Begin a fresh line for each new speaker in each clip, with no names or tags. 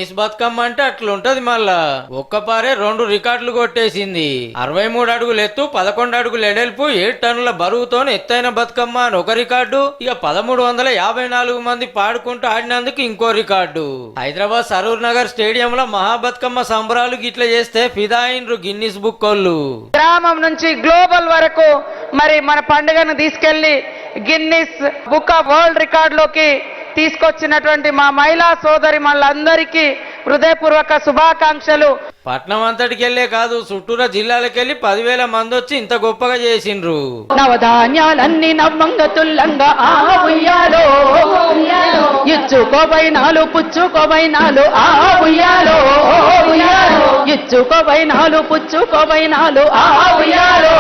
Guinness Bathukamma అంటే అట్లుంటది. మళ్ళా ఒక్కపారే 2 రికార్డులు కొట్టేసింది. 63 అడుగులు ఎత్తు, 11 అడుగులు ఎడల్పు, 7 టన్నుల బరువుతో ఎత్తైన బతుకమ్మ అని ఒక రికార్డు. ఇక 1354 మంది పాడుకుంటూ ఆడినందుకు ఇంకో రికార్డు. హైదరాబాద్ సరూర్ నగర్ స్టేడియంలో మహాబతుకమ్మ సంబరాలు గిట్ల చేస్తే ఫిదా అయినరు గిన్నిస్ బుక్ వాళ్ళు.
గ్రామం నుంచి గ్లోబల్ వరకు మరి మన పండుగను తీసుకెళ్లి గిన్నిస్ బుక్ ఆఫ్ వరల్డ్ రికార్డులోకి తీసుకొచ్చినటువంటి మా మహిళా సోదరి మళ్ళందరికీ హృదయపూర్వక శుభాకాంక్షలు.
పట్నం అంతటికి వెళ్ళే కాదు, చుట్టూరా జిల్లాలకెళ్ళి 10,000 మంది వచ్చి ఇంత గొప్పగా చేసిండ్రు.
నవధాన్యాలన్నీ నవ్వంగా తుల్లంగా ఆ ఉయ్యాలో, ఇచ్చుకోబైనాలు పుచ్చుకోబైనాలు ఆ ఉయ్యాలో, ఇచ్చుకోబైనాలు పుచ్చుకోబైనాలు ఆ ఉయ్యాలో,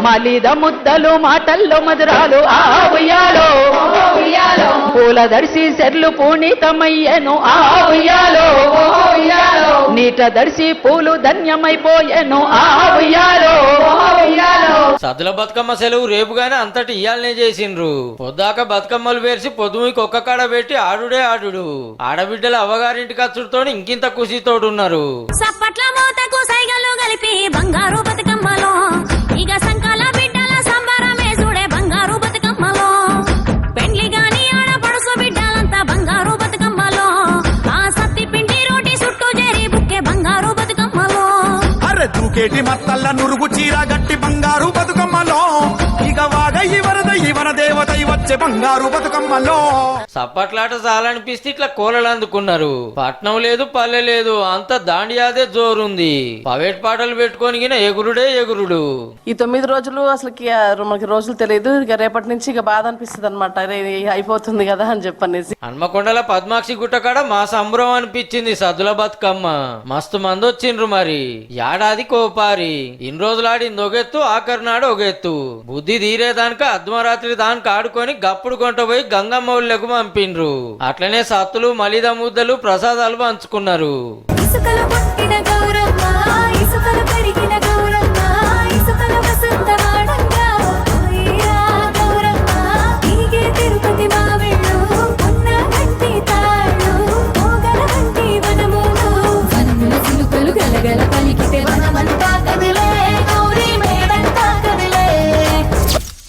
మలిద ముద్దలు మాటల్లో మధురాలు ఆ ఉయ్యాలో, పూల దర్శి సెర్లు పూనీతమయ్యను ఆ ఉయ్యాలో, నీట దర్శి పూలు ధన్యమైపోయాను ఆ ఉయ్యాలో.
సద్దుల బతుకమ్మ సెలవు రేపుగానే అంతటి ఇయాలనే చేసిండ్రు. పొద్దాక బతుకమ్మలు పేర్చి పొద్దుమికి ఒక్క కాడ పెట్టి ఆడుడే ఆడుడు. ఆడబిడ్డల అవ్వగారింటికి అచ్చుడుతో ఇంకింత ఖుషితోడున్నారు.
సప్పట్ల మోతకు సైగలు కలిపి బంగారు బతుకమ్మలో ఇక సంకాల బిడ్డల సంబరమే చూడే బంగారు బతుకమ్మలో. పెండ్లి గాని ఆడపడుసు బిడ్డలంతా బంగారు బతుకమ్మలో. ఆ సత్తి పిండి రోటి చుట్టూ చేరి బుక్కే బంగారు బతుకమ్మలో.
అరే దూకేటి మత్తల్ల నురుగు చీర గట్టి బంగారు బతుకమ్మలో. ఇక వాగయి వరదయి వన దేవతై వచ్చే బంగారు బతుకమ్మలో.
సప్పట్లాట చాలనిపిస్తే ఇట్లా కోలలు అందుకున్నారు. పట్నం లేదు, పల్లె లేదు, అంత దాండియాదే జోరుంది. పవేట్ పాటలు పెట్టుకొని ఎగురుడే ఎగురుడు.
ఈ 9 రోజులు అసలుకి మనకి రోజులు తెలియదు. ఇక రేపటి నుంచి ఇక బాధ అనిపిస్తుంది అనమాట, అయిపోతుంది కదా అని చెప్పనేసి.
హన్మకొండల పద్మాక్షి గుట్టకాడ మా సంబరం అనిపించింది సద్దుల బతుకమ్మ. మస్తు మంది వచ్చిండ్రు. మరి ఏడాది కోపారి ఇన్ని రోజులు ఆడింది ఒగెత్తు, ఆఖరి నాడు ఒగెత్తు. బుద్ధి తీరేదానిక అర్ధమరాత్రి దానికి ఆడుకొని గప్పుడు కొంట పోయి గంగమ్మ ఊళ్ళకు పంపిండ్రు. అట్లనే సత్తులు మలిద ముద్దలు ప్రసాదాలు పంచుకున్నారు.
ఇసుకలో పుట్టిన గౌరమ్మ, ఇసుక